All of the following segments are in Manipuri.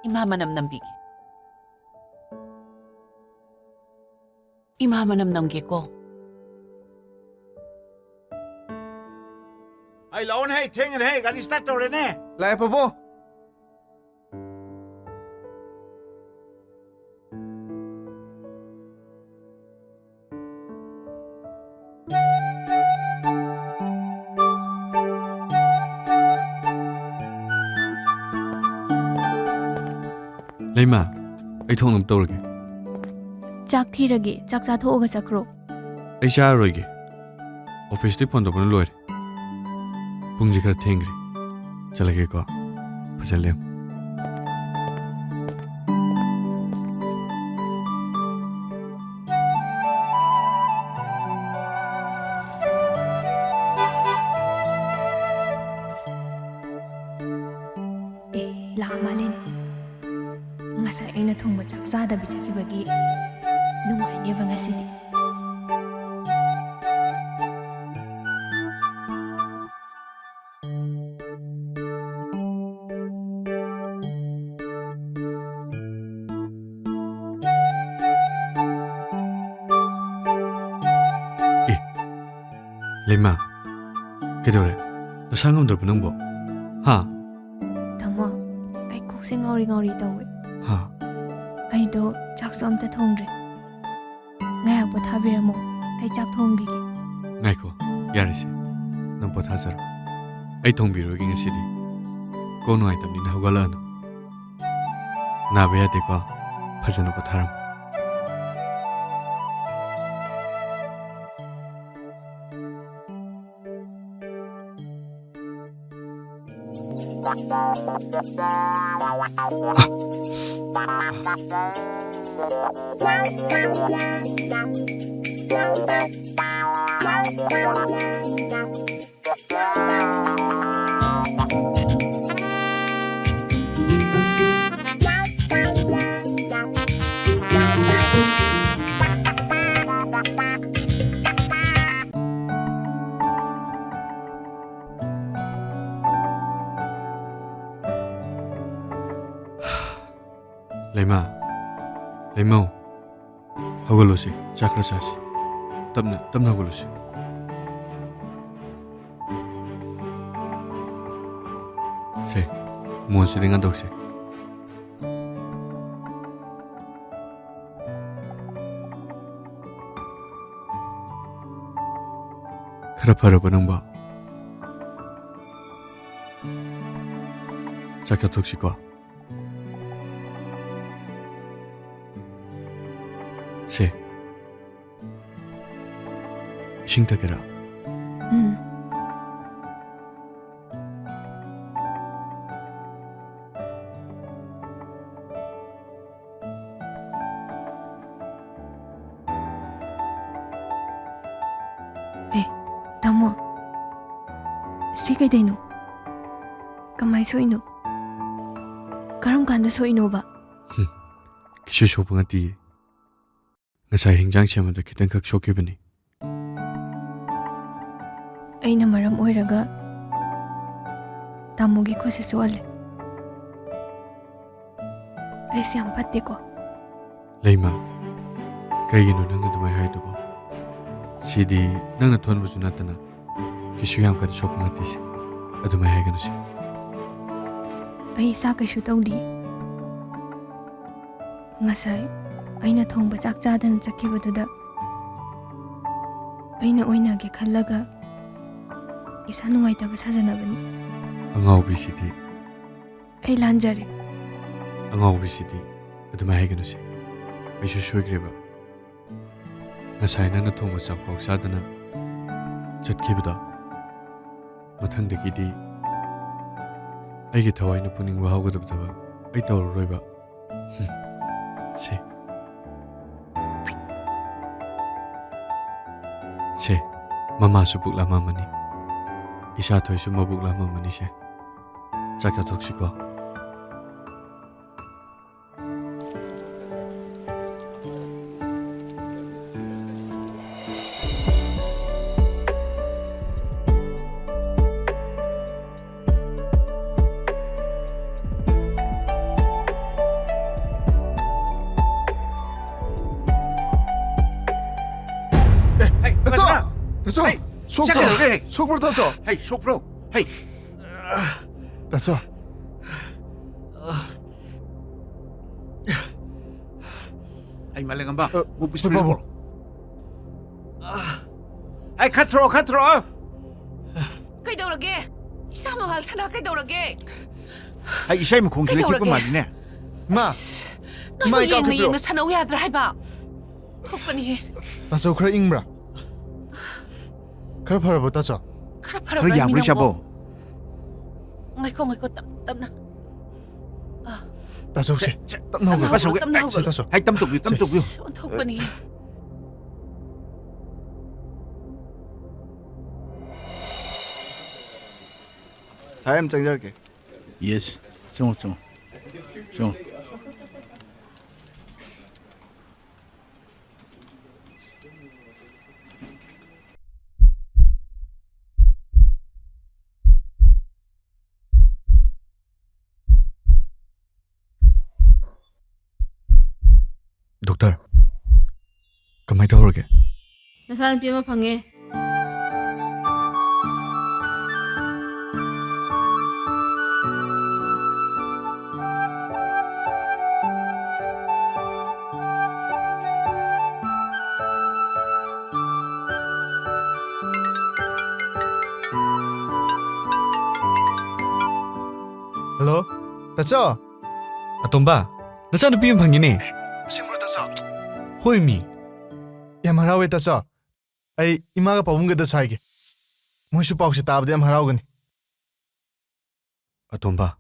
Ima manam nambigi. Ima manam namgi ko. Ay laon hey, tingin hey, gani start to rin eh. Lai pa po. Leima, ai thong nam tawrage. Chak thirage, chak cha thoga chakro. Ai charoige. Office ti phone dobna loire. Pungji khar thengri. Chalage ko. Phasalem. La malin. Ngasa aina thongba chak cha da bichaki bagi. Nungai ne ba ngasidi. Leima. Kedore. Nasangam dor bunang bo. Ha. Tamo, ai kok se ngori ngori tawe. Ha. Ai do chak som ta thongre. Ngayak pa thabiramo. Ai chak thonggi gi. Ngai ko. Yarisi. Nam po thazar. Ai thong biro gi ngasidi. Kono ai tamni na hugala na. Na be ate ko. Phajana ko tharam. Leima. Leimo. Hogolosi. Chakra sasi. Tamna hogolosi. Se. Muansi dengan dokse. Khara phara banang ba. Chakra thoksi ko. Se. Ising takera. Tamo. Si kay dino. Kamay soino. Karam kanda soino ba? Kishu shopanga ti. Ngasai hingjang semada kitang kak shokibani. Aina maram oiraga. Tamogi khusi suale. Ai siam patte ko. Leima. Kaigino nang adumai haidubo. Sidi nang na thon buju natana. Kishu yam kan shopanga ti se. Adumai haiganu se. Ai sa kaishu tawdi. Ngasai aina thongba chak chadan chakhibaduda. Aina oina ge khallaga. Isa nungai taba sajanabani. Angau bisidi. Ai lanjare. Angau bisidi. Adumai haiganu se. Aishu shoigreba. Ngasai nang na thongba chak phok sadana. Chatkibada. Mathangdagidi. Aigi thawaina puning wahaugadabdaba. Ai tawroiba. Se. Se. Mama su bukla mamani. Isa thoi su mabukla mamani se. Chaka thoksiko. 다쳐. 속 잠깐, 풀어. 그래. 속 풀어 다쳐. 헤이 속프로 헤이 다쳐. 헤이 말랭한 봐 어, 뭐 무슨 봐봐. 일로 헤이 카트로 그이더라게 이상한 할 사나 그이더라게 헤이 이사이면 공신에 그래, 찍고 그래. 말이네 마. 너희 이거 얘는 그래요. 얘는 사나 왜 아들 해봐 톡분이 다쳐 그래 잉브라. 그래 팔아봐 다쳐. 카라 파라 그래 야구리 잡어 ngaiko 땀나 다쳐 혹시. 자, 땀 나오고. 땀 나오고. 땀 나오고. 다쳐. 헤이 땀독유 톡분이 사람 짱잘게 예스 송 독터 그만 떠오르게 ꯅꯁꯥ ꯅꯨꯄꯤ ꯑꯃ ꯐꯪꯉꯦ 헬로. 다쳐. 아톰바 나사누피 방이네 싱브라 다쳐. 호이미 ꯌꯥꯝ ꯍꯔꯥꯎꯋꯦ ꯇꯥꯆꯧ ꯑꯩ ꯏꯃꯥꯒ ꯄꯥꯕꯨꯡꯒꯗꯁꯨ ꯍꯥꯏꯒꯦ ꯃꯣꯏꯁꯨ ꯄꯥꯎꯁꯦ ꯇꯥꯕꯗ ꯌꯥꯝ ꯍꯔꯥꯎꯒꯅꯤ 아톰바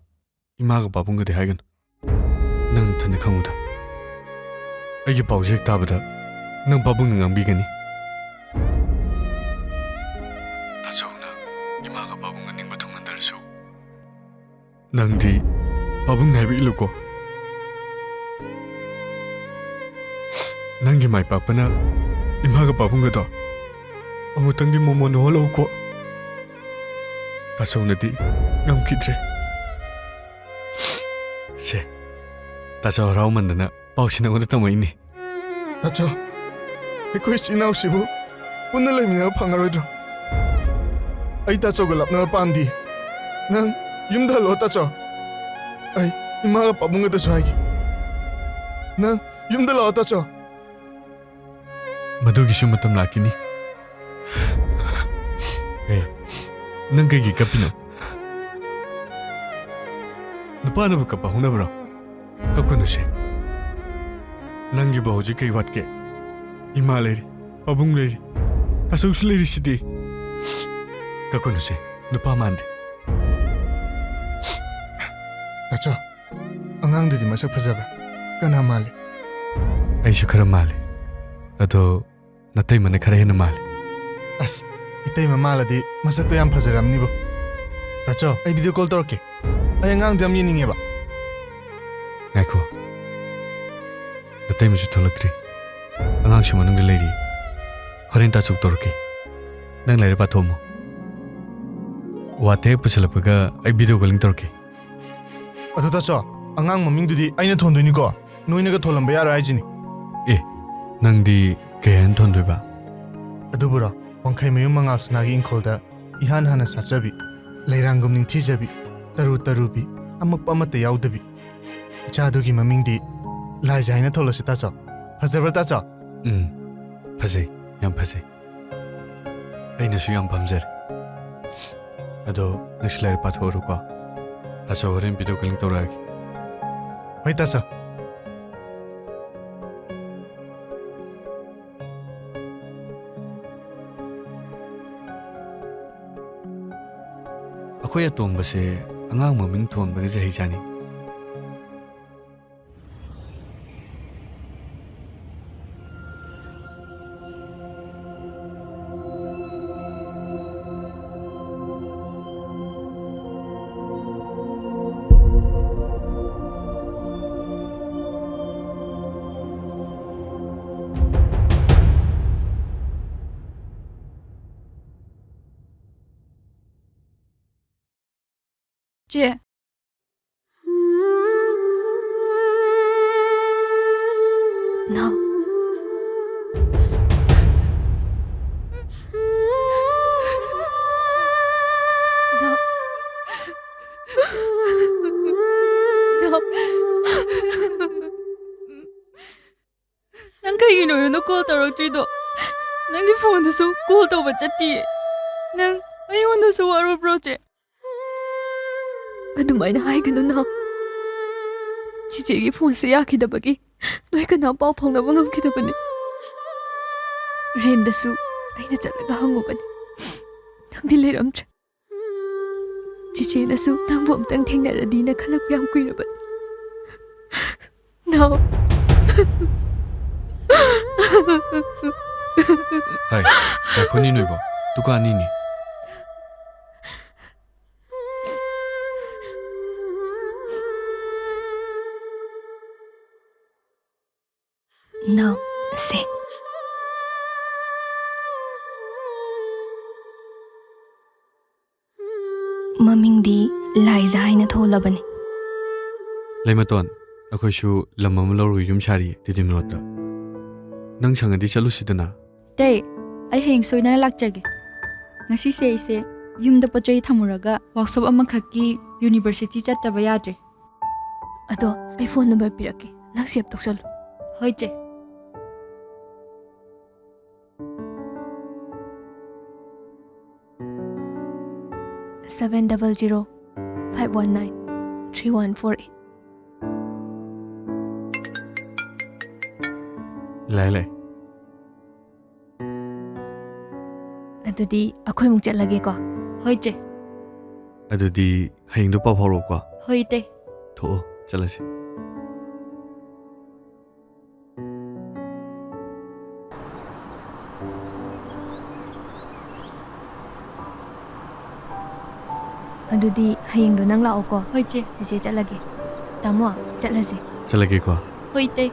이마가 바본거대 하여간 넌 탄데 강우다 아이게 바우색 다보다 넌 바본는 앙비겠니 다저우나 이마가 바본거 닝바 통한달소 낭디 바본 날비 일루고 낭기 마이 빠빠나 이마가 바본거다 아무땅디 모모 노홀로고 다저우나디 낭기드레 세, 다저 라우만드나 바우시나 오늘 떠모이니. ꯇꯥꯆꯧ ꯑꯩꯈꯣꯏ ꯏꯆꯤꯜ ꯏꯅꯥꯎꯁꯤꯕꯨ ꯄꯨꯟꯅ ꯂꯩꯃꯤꯟꯅꯕ ꯐꯪꯉꯔꯣꯏꯗ꯭ꯔꯣ ꯑꯩ ꯇꯥꯆꯧꯒ ꯂꯥꯞꯅꯕ ꯄꯥꯝꯗꯤ ꯅꯪ ꯌꯨꯝꯗ ꯍꯜꯂꯣ ꯇꯥꯆꯧ ꯑꯩ ꯏꯃꯥꯒ ꯄꯥꯕꯨꯡꯒꯗꯁꯨ ꯍꯥꯏꯒꯦ ꯅꯪ ꯌꯨꯝꯗ ꯂꯥꯛꯑꯣ ꯇꯥꯆꯧ मधुगिसु मतम लाकिनी ए नंगगी कपिनो नुपानबु कपा हुनबरो कपकनुसे नंगी बहुजी कई वाटके इमालेरी पबुंगलेरी असुसलेरी सिदी कपकनुसे नुपा मांदे ꯇꯥꯆꯧ ꯑꯉꯥꯡꯗꯨꯗꯤ ꯃꯁꯛ ꯐꯖꯕ꯭ꯔꯥ ꯀꯅꯥ ꯃꯥꯜꯂꯤ ꯑꯩꯁꯨ ꯈꯔ ꯃꯥꯜꯂꯦ ꯑꯗꯣ ꯅꯇꯩꯃꯅ ꯈꯔ ꯍꯦꯟꯅ ꯃꯥꯜꯂꯦ ꯑꯁ ꯏꯇꯩꯃ ꯃꯥꯜꯂꯗꯤ ꯃꯁꯛꯇꯣ ꯌꯥꯝ ꯐꯖꯔꯝꯅꯤꯕꯣ ꯇꯥꯆꯧ ꯑꯩ ꯚꯤꯗꯤꯑꯣ ꯀꯣꯜ ꯇꯧꯔꯛꯀꯦ ꯑꯩ ꯑꯉꯥꯡꯗꯣ ꯌꯥꯝ ꯌꯦꯡꯅꯤꯡꯉꯦꯕ ꯉꯥꯏꯈꯣ ꯅꯇꯩꯃꯁꯨ ꯊꯣꯛꯂꯛꯇ꯭ꯔꯤ ꯑꯉꯥꯡꯁꯨ ꯃꯅꯨꯡꯗ ꯂꯩꯔꯤ ꯍꯣꯔꯦꯟ ꯇꯥꯆꯧ ꯇꯧꯔꯛꯀꯦ ꯅꯪ ꯂꯥꯏꯔꯤꯛ ꯄꯥꯊꯣꯛꯑꯝꯃꯣ ꯋꯥꯇꯦ ꯄꯨꯁꯜꯂꯛꯄꯒ ꯑꯩ ꯚꯤꯗꯤꯑꯣ ꯀꯣꯂꯤꯡ ꯇꯧꯔꯛꯀꯦ ꯑꯗꯣ ꯇꯥꯆꯧ ꯑꯉꯥꯡ ꯃꯃꯤꯡꯗꯨꯗꯤ ꯑꯩꯅ ꯊꯣꯟꯗꯣꯏꯅꯤꯀꯣ ꯅꯣꯏꯅꯒ ꯊꯣꯜꯂꯝꯕ ꯌꯥꯔꯣꯏ ꯍꯥꯏꯁꯤꯅꯤ ꯑꯦ ꯅꯪꯗꯤ ꯀꯩ ꯍꯥꯏꯅ ꯊꯣꯟꯗꯣꯏꯕ ꯑꯗꯨꯕꯨꯔꯣ ꯋꯥꯡꯈꯩꯃꯌꯨꯝ ꯃꯉꯥꯜꯁꯅꯥꯒꯤ ꯏꯪꯈꯣꯜꯗ ꯏꯍꯥꯟ ꯍꯥꯟꯅ ꯁꯥꯠꯆꯕꯤ ꯂꯩꯔꯥꯡꯒꯨꯝ ꯅꯤꯡꯊꯤꯖꯕꯤ ꯇꯔꯨ ꯇꯔꯨꯕꯤ ꯑꯃꯛꯄ ꯑꯃꯠꯇ ꯌꯥꯎꯗꯕꯤ ꯏꯆꯥꯗꯨꯒꯤ ꯃꯃꯤꯡꯗꯤ ꯂꯥꯏꯖꯥ ꯍꯥꯏꯅ ꯊꯣꯜꯂꯁꯤ ꯇꯥꯆꯧ ꯐꯖꯕ꯭ꯔꯥ ꯇꯥꯆꯧ ꯐꯖꯩ ꯌꯥꯝ ꯐꯖꯩ ꯑꯩꯅꯁꯨ ꯌꯥꯝ ꯄꯥꯝꯖꯔꯦ ꯑꯗꯣ ꯅꯪꯁꯨ ꯂꯥꯏꯔꯤꯛ ꯄꯥꯊꯣꯛꯎꯔꯣꯀꯣ ꯇꯥꯆꯧ ꯍꯣꯔꯦꯟ ꯚꯤꯗꯤꯑꯣ ꯀꯣꯂꯤꯡ ꯇꯧꯔꯛꯑꯒꯦ ꯍꯣꯏ ꯇꯥꯆꯧ ꯑꯩꯈꯣꯏ ꯑꯇꯣꯝꯕꯁꯦ ꯑꯉꯥꯡ ꯃꯃꯤꯡ ꯊꯣꯟꯕꯒꯁꯦ ꯍꯩꯖꯥꯅꯤ ꯆꯦ ꯅꯪ ꯅꯪ ꯀꯩꯒꯤꯅꯣ ꯑꯩꯉꯣꯟꯗ ꯀꯣꯜ ꯇꯧꯔꯛꯇ꯭ꯔꯤꯗꯣ? ꯅꯪꯒꯤ ꯐꯣꯟꯗꯨꯁꯨ ꯀꯣꯜ ꯇꯧꯕ ꯆꯠꯇꯤꯌꯦ. ꯅꯪ ꯑꯩꯉꯣꯟꯗꯁꯨ ꯋꯥꯔꯨꯕ꯭ꯔꯣ ꯆꯦ? ꯑꯗꯨꯃꯥꯏꯅ ꯍꯥꯏꯒꯅꯨ ꯅꯥꯎ. ꯆꯤꯆꯦꯒꯤ ꯐꯣꯟꯁꯦ ꯌꯥꯈꯤꯗꯕꯒꯤ ꯅꯣꯏ ꯀꯅꯥ ꯄꯥꯎ ꯐꯥꯎꯅꯕ ꯉꯝꯈꯤꯗꯕꯅꯤ. ꯔꯦꯟꯗꯁꯨ ꯑꯩꯅ ꯆꯠꯂꯒ ꯍꯪꯉꯨꯕꯅꯤ. ꯅꯪꯗꯤ ꯂꯩꯔꯝꯗ꯭ꯔꯦ. ꯆꯤꯆꯦꯅꯁꯨ ꯅꯪꯕꯨ ꯑꯝꯇꯪ ꯊꯦꯡꯅꯔꯗꯤꯅ ꯈꯜꯂꯛꯄ ꯌꯥꯝ ꯀꯨꯏꯔꯕꯅꯤ. ꯅꯥꯎ. ꯍꯥꯏ ꯉꯥꯏꯈꯣꯅꯤ ꯅꯣꯏꯕꯣ ꯗꯨꯀꯥꯟꯅꯤꯅꯤ. ꯅꯥꯎ ꯁꯦ. ꯃꯃꯤꯡꯗꯤ ꯂꯥꯏꯖꯥ ꯍꯥꯏꯅ ꯊꯣꯜꯂꯕꯅꯤ. ꯂꯩꯃꯇꯣꯟ ꯑꯩꯈꯣꯏꯁꯨ ꯂꯝ ꯑꯃ ꯂꯧꯔꯒ ꯌꯨꯝ ꯁꯥꯔꯤ ꯇꯤꯗꯤꯝꯔꯣꯠꯇ. ꯅꯪ ꯁꯪꯉꯗꯤ ꯆꯠꯂꯨꯁꯤꯗꯅ. ꯇꯦ, ꯑꯩ ꯍꯌꯦꯡ ꯁꯣꯏꯗꯅ ꯂꯥꯛꯆꯒꯦ. ꯉꯁꯤꯁꯦ ꯑꯩꯁꯦ ꯌꯨꯝꯗ ꯄꯣꯠꯆꯩ ꯊꯝꯃꯨꯔꯒ ꯋꯥꯛꯁꯣꯞ ꯑꯃꯈꯛꯀꯤ ꯌꯨꯅꯤꯚꯔꯁꯤꯇꯤ ꯆꯠꯇꯕ ꯌꯥꯗ꯭ꯔꯦ. ꯑꯗꯣ ꯑꯩ ꯐꯣꯟ ꯅꯝꯕꯔ ꯄꯤꯔꯛꯀꯦ. ꯅꯪ ꯁꯦꯞ ꯇꯧꯁꯜꯂꯨ. ꯍꯣꯏ ꯆꯦ. 700-519-3148. ꯂꯩ ꯂꯩ. ꯑꯗꯨꯗꯤ ꯑꯩꯈꯣꯏꯃꯨꯛ ꯆꯠꯂꯒꯦꯀꯣ. ꯍꯣꯏ ꯆꯦ. ꯑꯗꯨꯗꯤ ꯍꯌꯦꯡꯗꯣ ꯄꯥꯎ ꯐꯥꯎꯔꯛꯎꯀꯣ. ꯍꯣꯏ ꯇꯦ. ꯊꯣꯛꯑꯣ ꯆꯠꯂꯁꯤ. ꯑꯗꯨꯗꯤ ꯍꯌꯦꯡꯗꯣ ꯅꯪ ꯂꯥꯛꯑꯣꯀꯣ. ꯍꯣꯏ ꯆꯦ. ꯆꯤꯆꯦ ꯆꯠꯂꯒꯦ. ꯇꯥꯃꯣ ꯆꯠꯂꯁꯦ. ꯆꯠꯂꯒꯦꯀꯣ. ꯍꯣꯏ ꯇꯦ.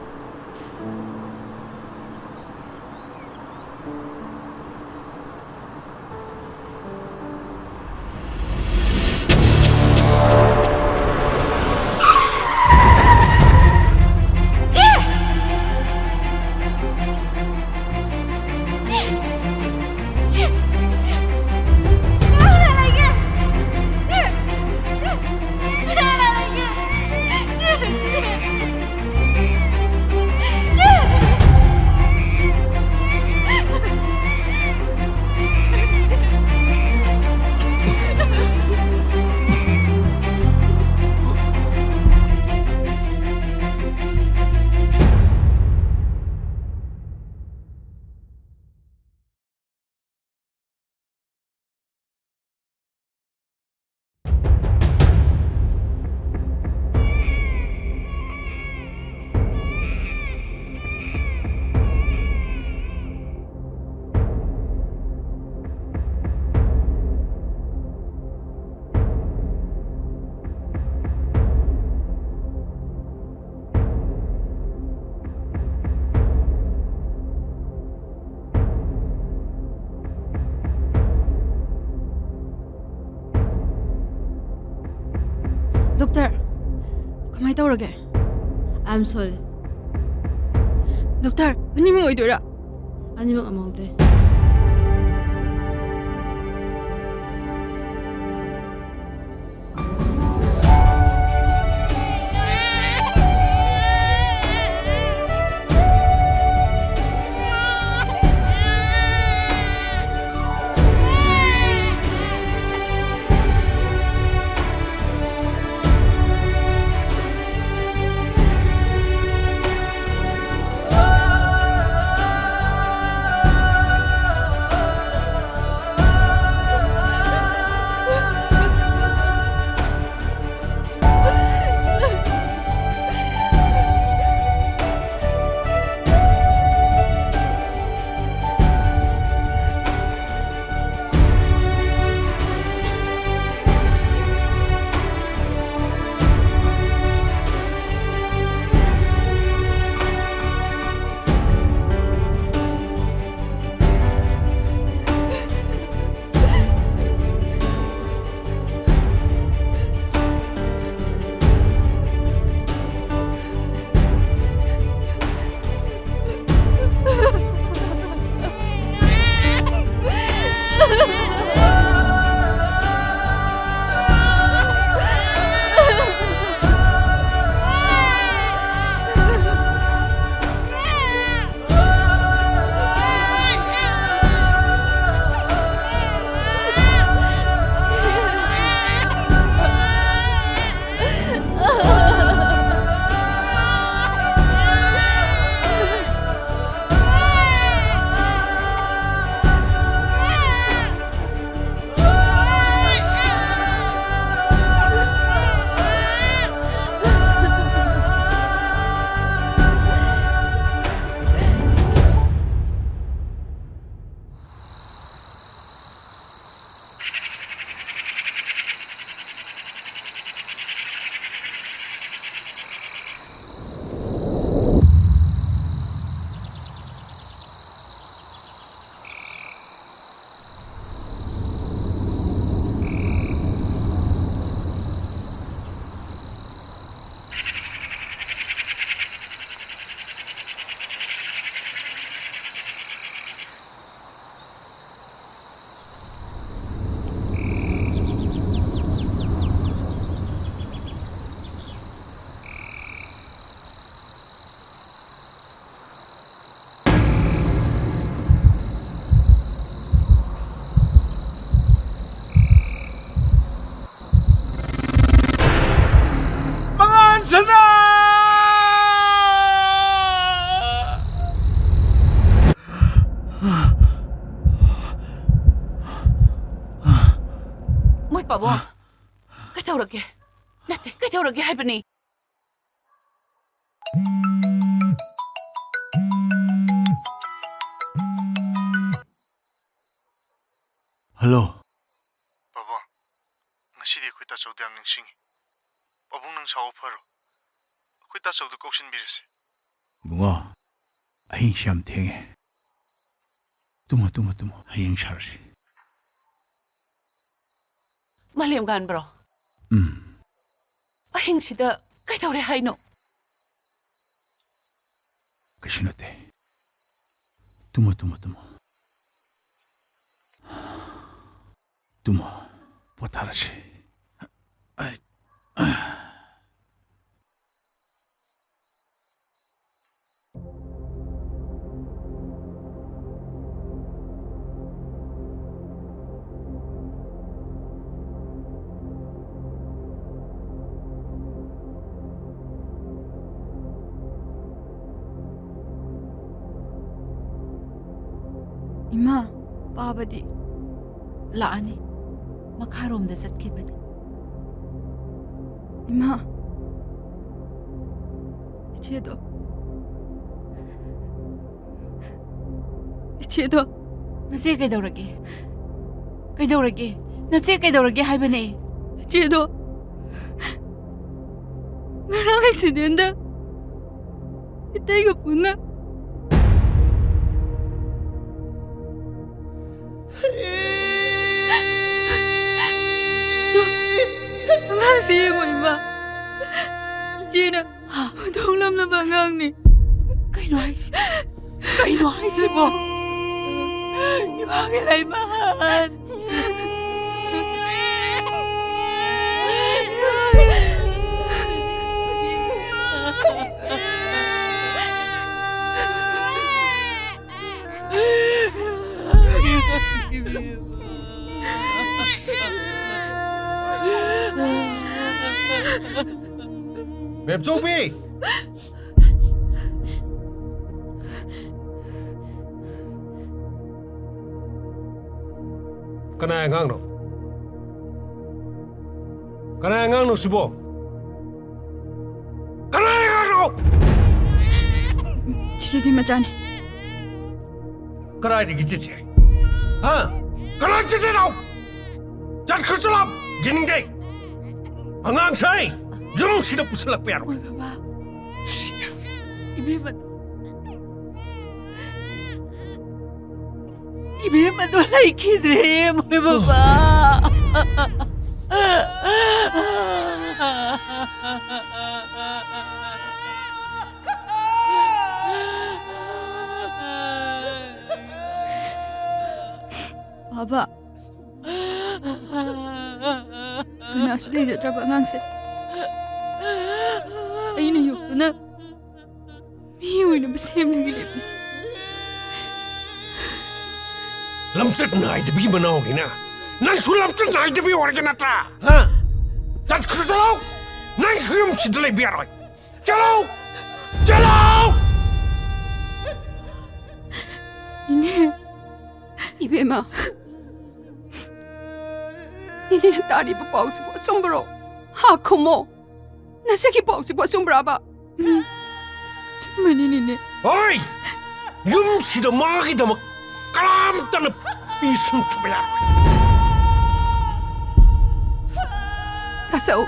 ꯗꯣꯛꯇꯔ, ꯀꯃꯥꯏ ꯇꯧꯔꯒꯦ? I'm sorry. ꯗꯣꯛꯇꯔ, ꯑꯅꯤꯃꯛ ꯑꯣꯏꯗꯣꯏꯔꯥ? ꯑꯅꯤꯃꯛ ꯑꯃꯧꯗꯦ. ꯀꯩꯗꯧꯔꯒꯦ ꯍꯥꯏꯕꯅꯤ Hello. ꯄꯥꯕꯨꯡ ꯉꯁꯤꯗꯤ ꯑꯩꯈꯣꯏ ꯇꯥꯆꯧꯗ ꯌꯥꯝ ꯅꯤꯡꯁꯤꯡꯉꯤ ꯄꯥꯕꯨꯡ ꯅꯪ ꯁꯥꯎꯕ ꯐꯔꯣ ꯑꯩꯈꯣꯏ ꯇꯥꯆꯧꯗ ꯀꯧꯁꯤꯟꯕꯤꯔꯁꯦ bungo. Ahing sham thenge. Tumo. Hayeng sharsi. ꯃꯥꯂꯦꯝ ꯒꯥꯟꯕ꯭ꯔꯣ ꯑꯍꯤꯡꯁꯤꯗ ꯀꯩꯗꯧꯔꯦ ꯍꯥꯏꯅꯣ Kashinote. Tumo. Tumo. Potarasi. Ima, babadi. ꯂꯥꯛꯑꯅꯤ ꯃꯈꯥꯔꯣꯝꯗ ꯆꯠꯈꯤꯕꯅꯤ Ima. 이제도. ꯅꯆꯦ ꯀꯩꯗꯧꯔꯒꯦ ꯅꯆꯦ ꯀꯩꯗꯧꯔꯒꯦ ꯍꯥꯏꯕꯅꯦ 이제도. 나랑 액시덴트. 이때가 분나. Siya mo, Ima. Gina, madaulam na bangang ni. Kayno haisibo ibang ilaybahan 맵조비! Kanaya ngang no sibo. Kanaya ngang no. Sige macane. Kanaya di gijici. Ha? Kanaya gijici no. Jat kerjalam gininggay. Angang say. Yung sila pusalak pero. Oy baba Ibe ba to like kidre moy baba Baba. Kana sila jatra bangang se. Ayun yung na. Miyoy na basim lagi lip. Lamset na ide bi manaw gina. Nang su lamset na ide bi organa ta. Ha? Jat kerjalam. Nang suyum sidlay biaroy. Chalo! Nine. Ibe ma. Nine na tari pa pao si po sombro. Ako mo. Nasa ki pao si po sombra ba? Mani nine. Oi! Yung sida magi damak kalam tanap isang tabaya. Tasaw.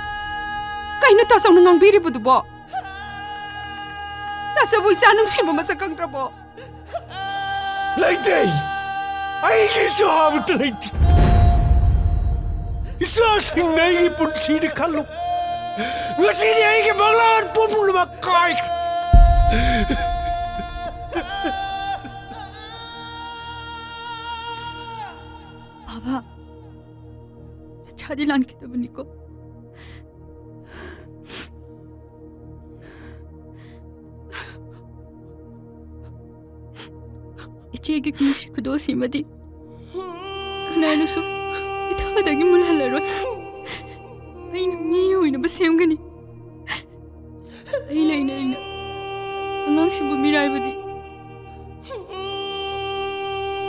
Kay na tasaw nangang biri po dubo. Tasaw isa nung simo masakang trabo. Lady! Ay isahabot na lady! Isasing na ipon sini kalong. Nga sini ay kibalaan po mo lumakay. Baba. 찾으란 기도 보니까. 이제기 kumshi kudosi madi. Kanano so itadagi mulalaro. Ay na miyo ina basem gani. Ay na. Angang si bumiray badi.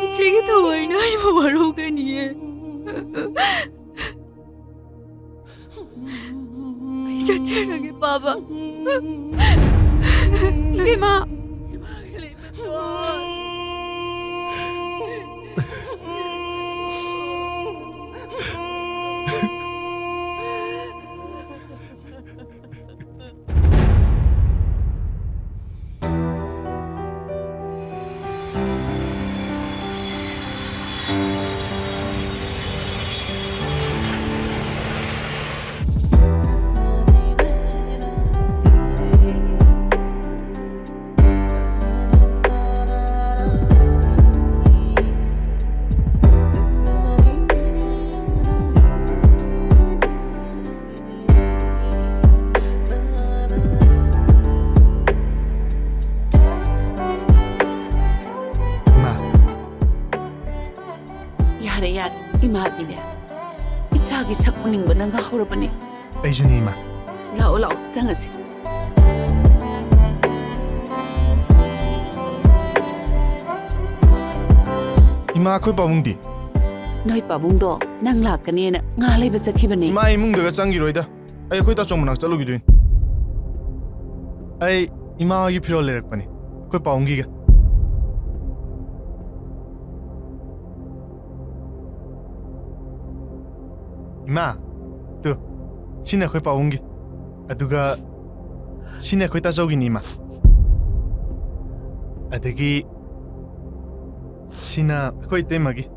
Ichegi tawai na ay mawaro gani eh. Ay 사랑해 봐봐. 이마 야래 야 이마디네. 이차기 착군인 거는 가 호르버니. 아이주니 이마. 라오 라오 상하시. 이마 아코이 빠봉디. 너희 빠봉도 낭 락가니에나 nga lay ba sakibani. 이마 이뭉드가 짱기로이다. 아이 아코이 따쪽 문학 잘로기도인. 아이 이마하기 필요 레락바니. 아코이 빠봉기가. 이마 또 신나 아코이 빠봉기. 아두가 신나 아코이 따쪽이니 이마. 아데기 신나 아코이 때마기.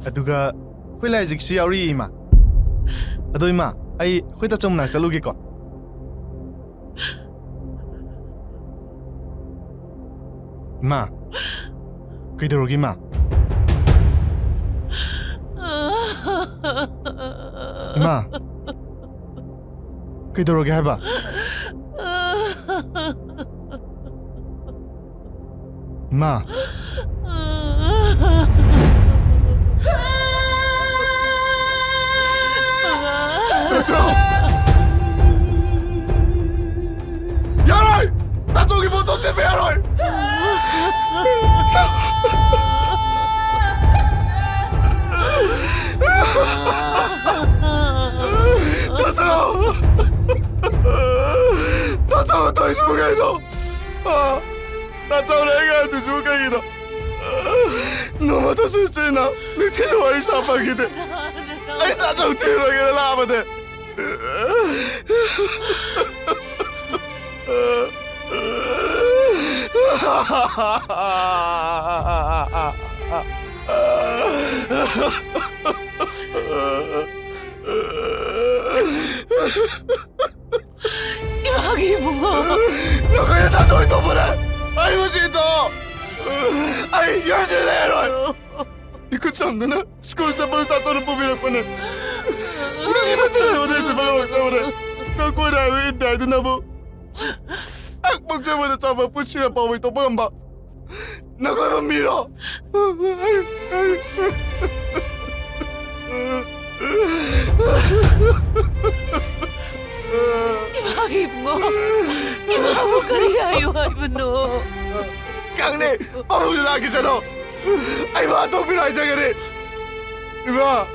아두가 아코이 라이직 시야우리 이마. 아도 이마 아이 아코이 따쪽 문학 잘로기거. 이마 그이대로기 이마. 이마 그이대로기 해봐. 이마 그렇죠. 야랄 나쪽이 뭐너 때문에 야랄. 다서 더 죽어가이로. 나 저래가 또 죽어가이로. 너무 더 술지나 내 테러와리 샤파기데. 아이 나좀 테러하게 나와봐대. 이마기 뭐? 너 그냥 다 저기 더 보내. 아이고 지도. 아이 열심히 해라. 이거 참 누나 스쿨 잡을 다 저를 뽑이를 뻔해. 누님한테 어디 집에 가버려. 너 꼬라 왜 있다 이드나 뭐. 악몽 때문에 잡아 부시를 뽑이 또 보면 너 그만 밀어. 이마기 뭐? 이마 뭐 그리야 이와 이분노. 강내 아무도 나기잖아. 아이마 또 필요하지 그래. 이마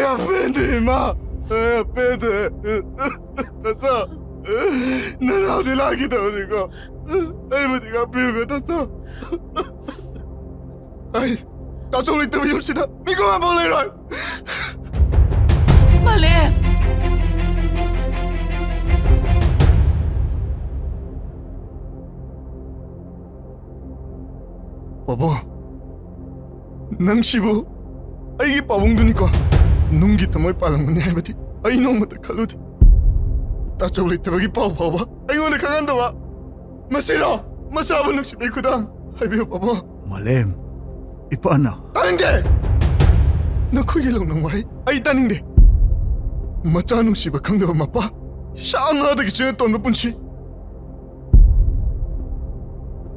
야 밴드 이마 밴드 됐어. 난 어디 나기다 어디가. 아이마 네가 비우고 됐어. 아이 나 저리 때문에 염시다. 이거만 볼래라. 말해. 바보 낭시부 아이게 빠봉두니까 눈기 터모이 빨랑문이 하이바디 아이 너무다 칼로디 따쪽을 이때박이 빠오빠오바 아이 오늘 강한다 와 마시라 마사바 낭시 메이쿠당 아이비오 바보 말렘 이빠나 따는데 너 크기롱 낭와이 아이 따닌데 마짜 낭시바 강대바 마빠 샤앙하다기 전에 또 몇 분치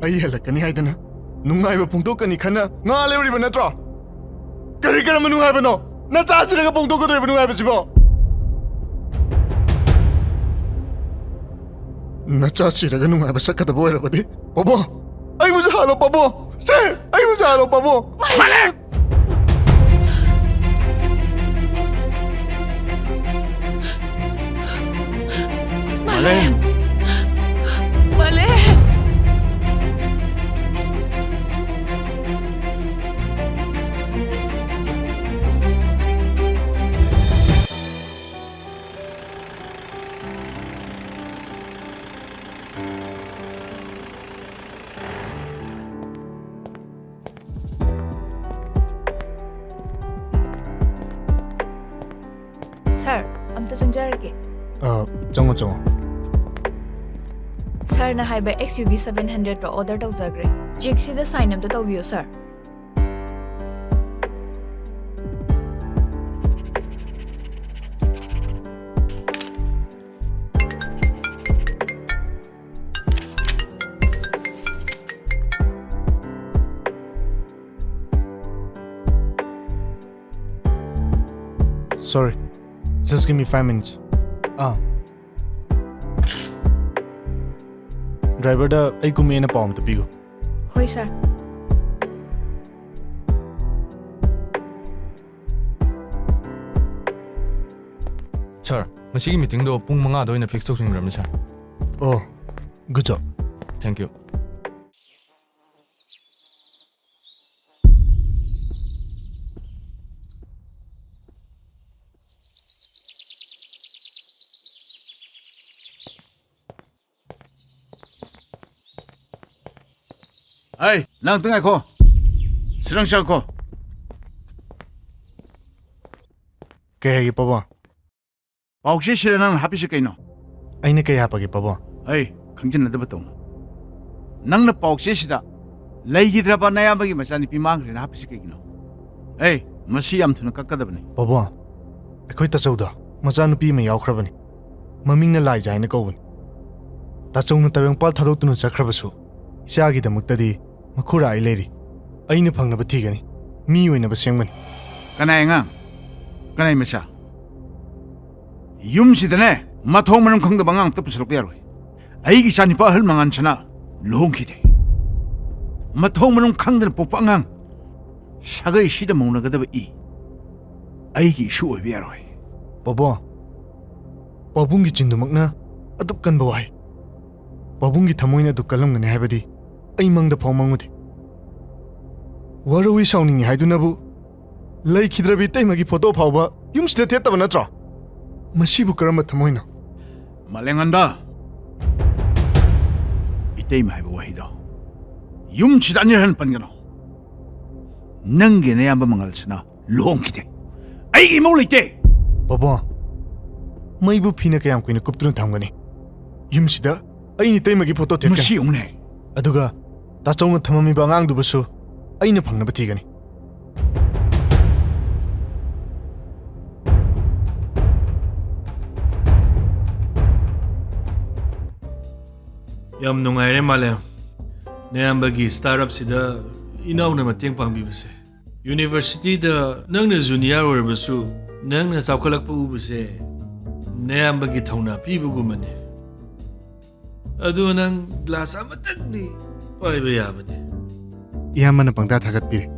아이 헬라까니 하이드나 nungai pungtok ni khana nga lewri ba natra kari kara nungai ba no na cha sira ga pungtok ko ba nungai ba sibo na cha sira ga nungai ba sakata boira ba de bobo ai mu halo bobo se ai mu halo bobo 말해. Malem! Malem! Sir, amta changjarage. 정어 Sir na haiba XUV 700 ro order tawjagre. Check sida sign amta tawbiyo sir. Sorry. Just give me 5 minutes. Driver da ay kumena pa amta pigo. Hoi sir. Sir, masigi meeting do pung 5 do ina fix tawsing ram sir. Oh, good job. Thank you. Ay, nang tengah ko. Serang siya ko. Kaya hagi pa ba? Paukshi sila nang happy siya kayo no. Ay na kaya hapagi pa ba? Ay, kangjin na diba tong. Nang na paukshi sila, lay hidra pa na yabagi masani pimang rin happy siya kayo no. Ay, masiyam to nakakadaba ni. Paba, ako'y tasawda. Masanupi may yaokrabani. Maming na lai jay na kawban. Tasawng na tabang pal thadok tunod sakrabaso. Isagi da magtadi, makura ay leri. Ay na pang nabatigani. Miyoy na basyangman. Kanay nga. Kanay masya. Yum sida ne, matong manong kang dabang ang tapusulok yaroy. Ay gisa ni pahal mangan siya na, luhong kite. Matong manong kang na pupangang, sagay sida mong nagadaba i. Ay gisu ay yaroy. Paba, pabungi chindumak na adupkan baway. Pabungi tamoy na adupkalam nga nahabadi ay mangda pawmangudi. Warawi sauningi haidu nabu lay kidrabi tay magi photo phawba yum sida tetaba natra. Masibu karamba tamoy na. Malengan ba? Itay mahaiba wahido. Yum sida nirhan pan gano. Nang ginayang ba mangal sana, luhong kite. Ay imaw lite! Paba, may bu pina kayam ko ina kuptun thamgani. Yum sida ay ni tay magi photo tetkan. Masiyong ne. Aduga tasawng thamami ba ngang dubasu ay na phangna batigani. Yam nungaire Malem. Nayambagi startup sida inaw na mateng pangbibase. University da nang na junior oirabasu nang na saukhalakpa ubase nayambagi thauna pibugumane. Adu nang glass amatagdi paiba yabane. Iyama na pangda thagat pire.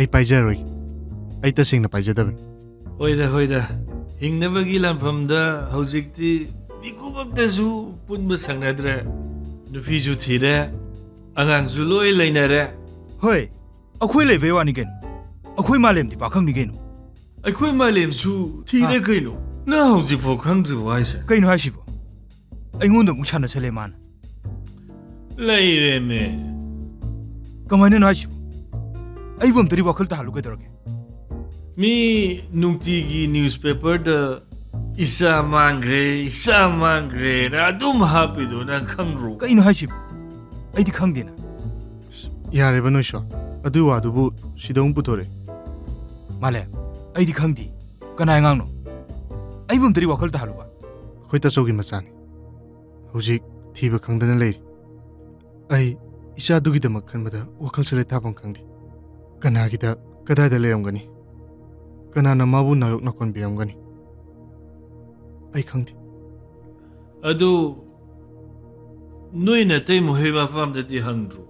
Ay paijaroi. Ay tasing na paijadaban. Hoida. Hingnabagi lanfamda haujikti mikubabdasu punba sangnadra. Nufiju thire angang loi lainare. Hoi, akhoi lebe wani geno. Akhoi malem di pakhang ni geno. Akhoi malem su thire kaino. Na haujik fo khangdri waisa. Kaino hasibo. Aingonda muk chana chale man. Laire me. Kamaina na hasibo. Aibom tari wakal ta halu ke dorage. Mi nungtigi newspaper da isa mangre na dum hapido na khangru. Kaino hasibo. Aidi khangdena. Yare ba noisho. Adu wa dubu sidong putore. Malem, aidi khangdi. Kanai ngangno. Aibom tari wakal ta halu ba. Khoi ta sogi masani. Hojik thiba khangdana leiri. Ai isa dugi da makhanbada wakal sele tabang khangdi. Kana gida kadai da leramgani. Kana na mabu nayok na kon biramgani. Ai khangdi. Adu noina tay muheba fam da di hangru.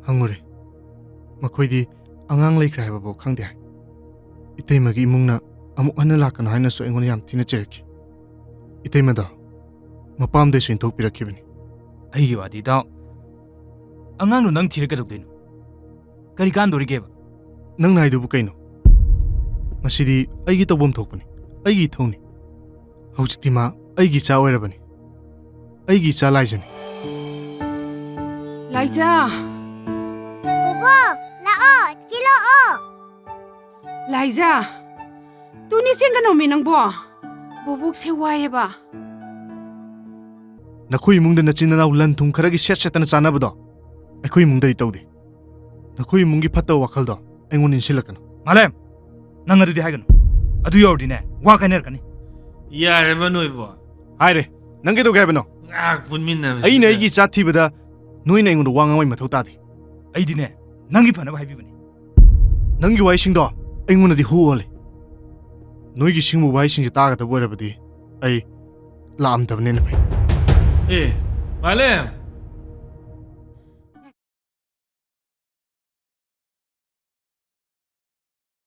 Hangure. Makoidi angang leikra heba bo khangdi hai. Itay magi imungna amuk hana lakana haina so engon yam tina cherki. Itay mada ꯃꯄꯥꯝꯗꯁꯨ ꯏꯟꯊꯣꯛꯄꯤꯔꯛꯈꯤꯕꯅꯤ ꯑꯩꯒꯤ ꯋꯥꯗꯤ ꯏꯇꯥꯎ ꯑꯉꯥꯡꯗꯣ ꯅꯪ ꯊꯤꯔꯛꯀꯗꯧꯗꯣꯏꯅꯣ ꯀꯔꯤ ꯀꯥꯟꯗꯣꯔꯤꯒꯦꯕ ꯅꯪꯅ ꯍꯥꯏꯗꯨꯕꯨ ꯀꯩꯅꯣ ꯃꯁꯤꯗꯤ ꯑꯩꯒꯤ ꯇꯧꯐꯝ ꯊꯣꯛꯄꯅꯤ ꯑꯩꯒꯤ ꯏꯊꯧꯅꯤ ꯍꯧꯖꯤꯛꯇꯤ ꯃꯥ ꯑꯩꯒꯤ ꯏꯆꯥ ꯑꯣꯏꯔꯕꯅꯤ ꯑꯩꯒꯤ ꯏꯆꯥ ꯂꯥꯏꯖꯅꯤ Laija, Bobo, la'o, chilo'o. Laija. Tuni sing kano minang bo. Bubuk se waye ba. ꯅꯈꯣꯏ ꯏꯃꯨꯡꯗ ꯅꯆꯤꯟ ꯅꯅꯥꯎ ꯂꯟ ꯊꯨꯝ ꯈꯔꯒꯤ ꯁꯦꯠ ꯁꯦꯠꯇꯅ ꯆꯥꯅꯕꯗꯣ ꯑꯩꯈꯣꯏ ꯏꯃꯨꯡꯗꯗꯤ ꯇꯧꯗꯦ ꯅꯈꯣꯏ ꯏꯃꯨꯡꯒꯤ ꯐꯠꯇꯕ ꯋꯥꯈꯜꯗꯣ ꯑꯩꯉꯣꯟꯗ ꯏꯟꯁꯤꯜꯂꯛꯀꯅꯨ ꯃꯥꯂꯦꯝ ꯅꯪ ꯑꯗꯨꯗꯤ ꯍꯥꯏꯒꯅꯨ ꯑꯗꯨ ꯌꯧꯔꯗꯤꯅꯦ ꯋꯥ ꯀꯥꯏꯅꯔꯛꯀꯅꯤ ꯌꯥꯔꯕ ꯅꯣꯏꯕꯣ ꯍꯥꯏꯔꯦ ꯅꯪ ꯀꯩꯗꯧꯒꯦ ꯍꯥꯏꯕꯅꯣ ꯉꯥꯛ ꯄꯨꯟꯃꯤꯟꯅꯕꯁꯤꯗ ꯑꯩꯅ ꯑꯩꯒꯤ ꯏꯆꯥ ꯊꯤꯕꯗ ꯅꯣꯏꯅ ꯑꯩꯉꯣꯟꯗ ꯋꯥ ꯉꯥꯡꯕꯩ ꯃꯊꯧ ꯇꯥꯗꯦ ꯑꯩꯗꯤꯅꯦ ꯅꯪꯒꯤ ꯐꯅꯕ ꯍꯥꯏꯕꯤꯕꯅꯤ ꯅꯪꯒꯤ ꯋꯥꯍꯩꯁꯤꯡꯗꯣ ꯑꯩꯉꯣꯟꯗꯗꯤ ꯍꯨ ꯑꯣꯜꯂꯦ ꯅꯣꯏꯒꯤ ꯁꯤꯡꯕ ꯋꯥꯍꯩꯁꯤꯡꯁꯦ ꯇꯥꯒꯗꯕ ꯑꯣꯏꯔꯕꯗꯤ ꯑꯩ ꯂꯥꯛꯑꯝꯗꯕꯅꯦꯅ ꯐꯩ ꯑꯦ ꯃꯥꯂꯦꯝ